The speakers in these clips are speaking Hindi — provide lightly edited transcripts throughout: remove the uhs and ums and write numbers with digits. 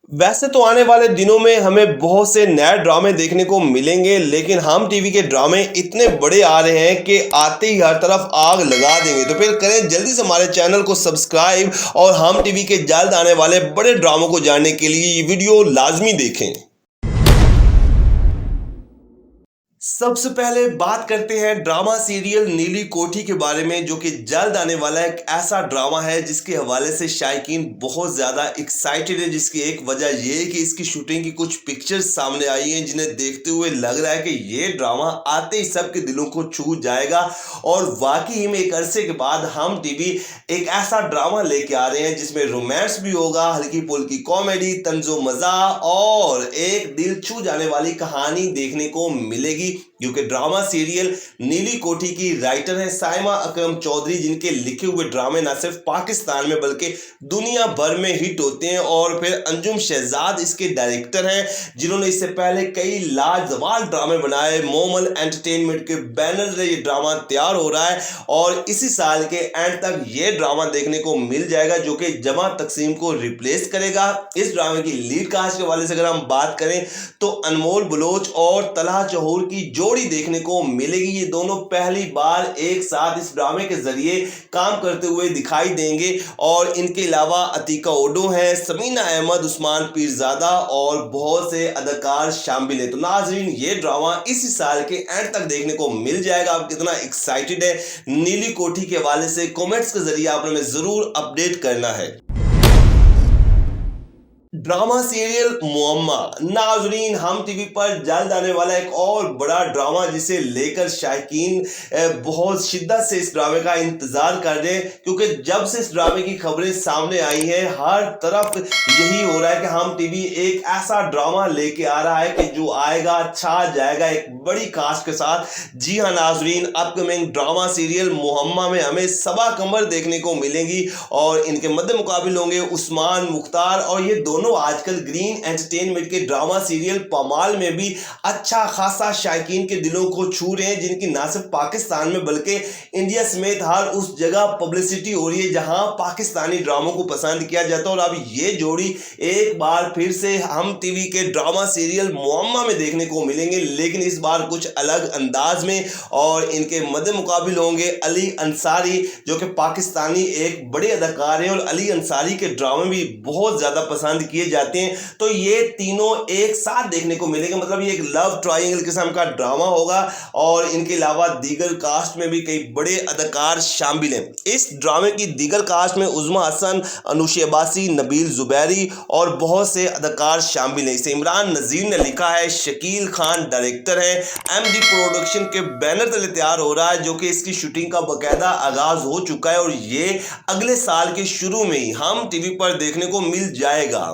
वैसे तो आने वाले दिनों में हमें बहुत से नए ड्रामे देखने को मिलेंगे, लेकिन हम टीवी के ड्रामे इतने बड़े आ रहे हैं कि आते ही हर तरफ आग लगा देंगे। तो फिर करें जल्दी से हमारे चैनल को सब्सक्राइब और हम टीवी के जल्द आने वाले बड़े ड्रामों को जानने के लिए ये वीडियो लाजमी देखें। सबसे पहले बात करते हैं ड्रामा सीरियल नीली कोठी के बारे में, जो कि जल्द आने वाला एक ऐसा ड्रामा है जिसके हवाले से शायकीन बहुत ज़्यादा एक्साइटेड है। जिसकी एक वजह यह है कि इसकी शूटिंग की कुछ पिक्चर्स सामने आई हैं, जिन्हें देखते हुए लग रहा है कि ये ड्रामा आते ही सबके दिलों को छू जाएगा। और वाकई में एक अरसे के बाद हम टीवी एक ऐसा ड्रामा लेके आ रहे हैं जिसमें रोमांस भी होगा, हल्की फुल्की कॉमेडी, तंजो मजा और एक दिल छू जाने वाली कहानी देखने को मिलेगी। क्योंकि ड्रामा सीरियल नीली कोठी की राइटर है साइमा अकरम चौधरी, जिनके लिखे हुए ड्रामे न सिर्फ पाकिस्तान में बल्कि दुनिया भर में हिट होते हैं। और फिर अंजुम शहजाद इसके डायरेक्टर हैं, जिन्होंने इससे पहले कई लाजवाब ड्रामे बनाए। मोमल एंटरटेनमेंट के बैनर से ये ड्रामा तैयार हो रहा है और इसी साल के एंड तक ये ड्रामा देखने को मिल जाएगा, जो कि जमा तकसीम को रिप्लेस करेगा। इस ड्रामे की लीड कास्ट के हवाले से अगर हम बात करें तो अनमोल बलोच और तलहा चहूर की जोड़ी देखने को मिलेगी। ये दोनों पहली बार एक साथ इस ड्रामे के जरिए काम करते हुए दिखाई देंगे। और इनके अलावा अतीका ओडो है, समीना अहमद, उस्मान पीरजादा और बहुत से अदाकार शामिल हैं। तो नाजरीन, ये ड्रामा इसी साल के एंड तक देखने को मिल जाएगा। आप कितना एक्साइटेड है नीली कोठी के हवाले से कमेंट्स के जरिए आपने हमें जरूर अपडेट करना है। ड्रामा सीरियल मुअम्मा, नाजरीन हम टीवी पर जल्द आने वाला एक और बड़ा ड्रामा जिसे लेकर शायकीन बहुत शिद्दत से इस ड्रामे का इंतजार कर रहे हैं। क्योंकि जब से इस ड्रामे की खबरें सामने आई हैं, हर तरफ यही हो रहा है कि हम टीवी एक ऐसा ड्रामा लेके आ रहा है कि जो आएगा छा जाएगा एक बड़ी कास्ट के साथ। जी हाँ नाजरीन, अपकमिंग ड्रामा सीरियल मुअम्मा में हमें सबा कमर देखने को मिलेंगी और इनके मद्दे मुकाबिल होंगे उस्मान मुख्तार। और ये दोनों आजकल ग्रीन एंटरटेनमेंट के ड्रामा सीरियल पमाल में भी अच्छा खासा शायकीन के दिलों को छू रहे हैं, जिनकी ना सिर्फ पाकिस्तान में बल्कि इंडिया समेत हर उस जगह पब्लिसिटी हो रही है जहां पाकिस्तानी ड्रामों को पसंद किया जाता है। और अब ये जोड़ी एक बार फिर से हम टीवी के ड्रामा सीरियल मुअम्मा में देखने को मिलेंगे, लेकिन इस बार कुछ अलग अंदाज में। और इनके मद्दे मुकाबिल होंगे अली अंसारी, जो कि पाकिस्तानी एक बड़े अदाकार हैं और अली अंसारी के ड्रामे भी बहुत ज्यादा पसंद किए जाते हैं। तो ये तीनों एक साथ देखने को मिलेंगे, मतलब ये एक लव ट्रायंगल किस्म का ड्रामा होगा। और इनके अलावा दीगर कास्ट में भी कई बड़े अदाकार शामिल हैं। इस ड्रामे की दीगर कास्ट में उज़मा हसन, अनुश अब्बासी, नबील जुबैरी और बहुत से अदाकार शामिल हैं। इसे इमरान नज़ीर ने लिखा है, शकील खान डायरेक्टर है, एमडी प्रोडक्शन के बैनर तले तैयार हो रहा है, जो कि इसकी शूटिंग का बाकायदा आगाज हो चुका है और ये अगले साल के शुरू में ही हम टीवी पर देखने को मिल जाएगा।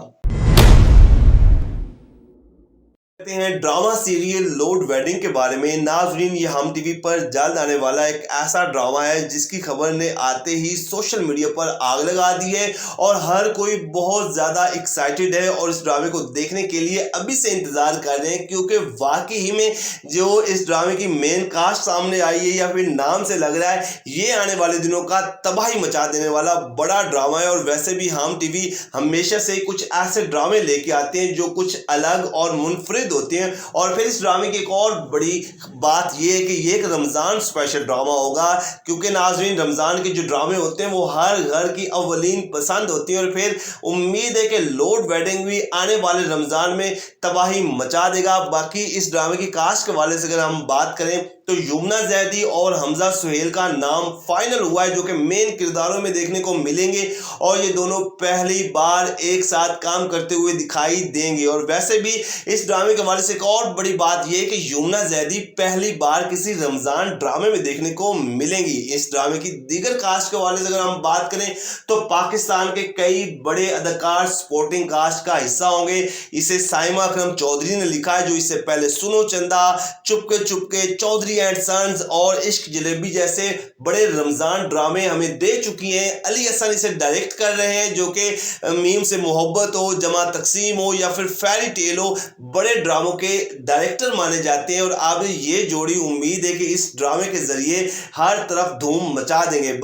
हैं ड्रामा सीरियल लॉर्ड वेडिंग के बारे में। नाजरीन, ये हम टीवी पर जल्द आने वाला एक ऐसा ड्रामा है जिसकी खबर ने आते ही सोशल मीडिया पर आग लगा दी है और हर कोई बहुत ज़्यादा एक्साइटेड है और इस ड्रामे को देखने के लिए अभी से इंतज़ार कर रहे हैं। क्योंकि वाकई ही में जो इस ड्रामे की मेन कास्ट सामने आई है, या फिर नाम से लग रहा है, ये आने वाले दिनों का तबाही मचा देने वाला बड़ा ड्रामा है। और वैसे भी हम टीवी हमेशा से कुछ ऐसे ड्रामे लेके आते हैं जो कुछ अलग और मुनफरिद होते हैं। और फिर इस ड्रामे की एक और बड़ी बात यह है कि ये एक रमज़ान स्पेशल ड्रामा होगा। क्योंकि नाजरीन, रमज़ान के जो ड्रामे होते हैं वो हर घर की अव्वलीन पसंद होती है। और फिर उम्मीद है कि लॉर्ड वेडिंग भी आने वाले रमज़ान में तबाही मचा देगा। बाकी इस ड्रामे की कास्ट के हवाले से अगर हम बात करें तो युमना जैदी और हमजा सुहेल का नाम फाइनल हुआ है, जो कि मेन किरदारों में देखने को मिलेंगे और ये दोनों पहली बार एक साथ काम करते हुए दिखाई देंगे। और वैसे भी इस ड्रामे के हवाले से एक और बड़ी बात यह है कि युमना जैदी पहली बार किसी रमजान ड्रामे में देखने को मिलेंगी। इस ड्रामे की दीगर कास्ट के हवाले से अगर हम बात करें तो पाकिस्तान के कई बड़े अदाकार सपोर्टिंग कास्ट का हिस्सा होंगे। इसे साइमा अकरम चौधरी ने लिखा है, जो इससे पहले सुनो चंदा, चुपके चुपके, चौधरी एंड सन्स और इश्क जलेबी जैसे बड़े रमजान ड्रामे हमें दे चुकी हैं। अली हसन इसे डायरेक्ट कर रहे हैं, जो कि मीम से मोहब्बत हो, जमा तकसीम हो या फिर फेरी टेल हो, बड़े ड्रामों के डायरेक्टर माने जाते हैं। और अब ये जोड़ी उम्मीद है कि इस ड्रामे के जरिए हर तरफ धूम मचा देंगे।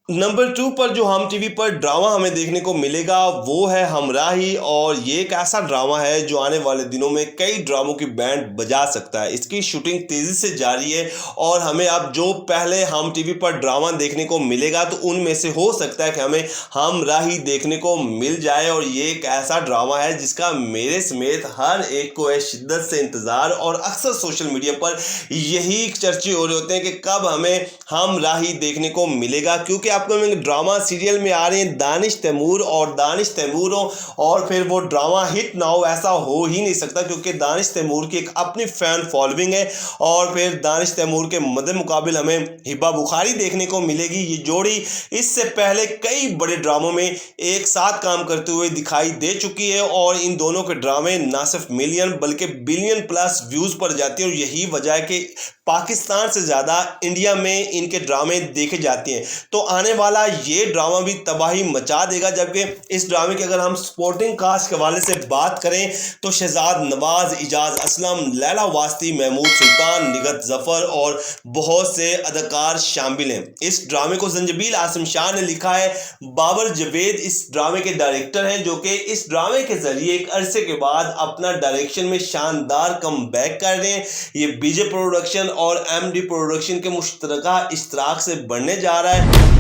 नंबर 2 पर जो हम टीवी पर ड्रामा हमें देखने को मिलेगा वो है हमराही। और ये एक ऐसा ड्रामा है जो आने वाले दिनों में कई ड्रामों की बैंड बजा सकता है। इसकी शूटिंग तेजी से जारी है और हमें अब जो पहले हम टीवी पर ड्रामा देखने को मिलेगा तो उनमें से हो सकता है कि हमें हमराही देखने को मिल जाए। और ये एक ऐसा ड्रामा है जिसका मेरे समेत हर एक को है शिद्दत से इंतज़ार, और अक्सर सोशल मीडिया पर यही चर्चे हो रहे होते हैं कि कब हमें हमराही देखने को मिलेगा। क्योंकि आपको ड्रामा सीरियल में आ रहे हैं दानिश तैमूर, और दानिश तैमूर हो और फिर वो ड्रामा हिट ना हो, ऐसा हो ही नहीं सकता। क्योंकि दानिश तैमूर की एक अपनी फैन फॉलोइंग है, और फिर दानिश तैमूर के मद्दे मुकाबिल हमें हिबा बुखारी देखने को मिलेगी। ये जोड़ी इससे पहले कई बड़े ड्रामों में एक साथ काम करते हुए दिखाई दे चुकी है, और इन दोनों के ड्रामे ना सिर्फ मिलियन बल्कि बिलियन प्लस व्यूज पर जाते हैं। और यही वजह है कि पाकिस्तान से ज़्यादा इंडिया में इनके ड्रामे देखे जाते हैं। तो आने वाला ये ड्रामा भी तबाही मचा देगा। जबकि इस ड्रामे की अगर हम सपोर्टिंग कास्ट के हवाले से बात करें तो शहजाद नवाज, इजाज़ असलम, लैला वास्ती, महमूद सुल्तान, निगत जफ़र और बहुत से अदाकार शामिल हैं। इस ड्रामे को जंजबील आसिम शाह ने लिखा है। बाबर जावेद इस ड्रामे के डायरेक्टर हैं, जो कि इस ड्रामे के जरिए एक अरसे के बाद अपना डायरेक्शन में शानदार कम बैक कर रहे हैं। ये बीजे प्रोडक्शन और एमडी प्रोडक्शन के मुश्तरका इश्तराक से बनने जा रहा है।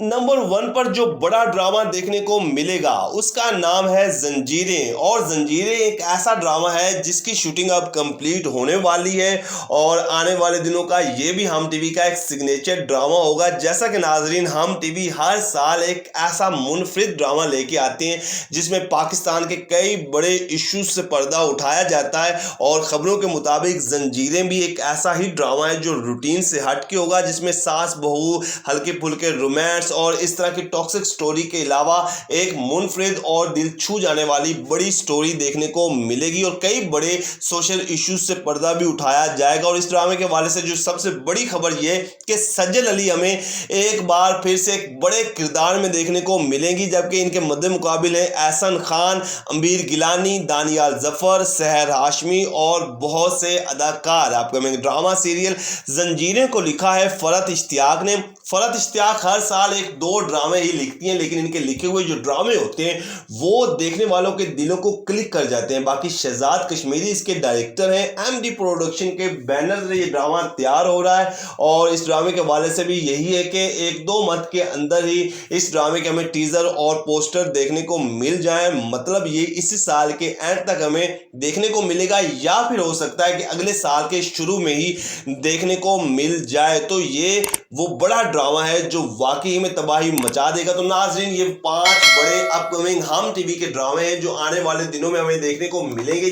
नंबर 1 पर जो बड़ा ड्रामा देखने को मिलेगा उसका नाम है जंजीरें। और जंजीरें एक ऐसा ड्रामा है जिसकी शूटिंग अब कंप्लीट होने वाली है, और आने वाले दिनों का ये भी हम टीवी का एक सिग्नेचर ड्रामा होगा। जैसा कि नाजरीन, हम टीवी हर साल एक ऐसा मुनफरिद ड्रामा लेके आते हैं जिसमें पाकिस्तान के कई बड़े इश्यूज से पर्दा उठाया जाता है। और ख़बरों के मुताबिक जंजीरें भी एक ऐसा ही ड्रामा है जो रूटीन से हट के होगा, जिसमें सास बहू, हल्के फुल्के रोमांस और इस तरह की टॉक्सिक स्टोरी के अलावा एक मुनफरिद और दिल छू जाने वाली बड़ी स्टोरी देखने को मिलेगी। और कई बड़े सोशल इश्यूज से पर्दा भी उठाया जाएगा। और इस ड्रामे के हवाले से जो सबसे बड़ी खबर ये कि सज्जल अली हमें एक बार फिर से एक बड़े किरदार में देखने को मिलेंगी, जबकि इनके मद्दे मुकाबिल है एहसन खान, अमीर गिलानी, दानियाल जफर, सहर हाशमी और बहुत से अदाकार। आपको ड्रामा सीरियल जंजीरें को लिखा है फरहत इश्तियाक ने। फरहत इश्तियाक हर साल एक दो ड्रामे ही लिखती हैं, लेकिन इनके लिखे हुए जो ड्रामे होते हैं वो देखने वालों के दिलों को क्लिक कर जाते हैं। बाकी शहजाद कश्मीरी इसके डायरेक्टर हैं। एमडी प्रोडक्शन के बैनर से ये ड्रामा तैयार हो रहा है, और इस ड्रामे के हवाले से भी यही है कि 1-2 मंथ के अंदर ही इस ड्रामे के हमें टीजर और पोस्टर देखने को मिल जाए। मतलब ये इसी साल के एंड तक हमें देखने को मिलेगा, या फिर हो सकता है कि अगले साल के शुरू में ही देखने को मिल जाए। तो ये वो बड़ा ड्रामा है जो वाकई में तबाही मचा देगा। तो नाजरीन, ये 5 बड़े अपकमिंग हम टीवी के ड्रामे हैं जो आने वाले दिनों में हमें देखने को मिलेंगे।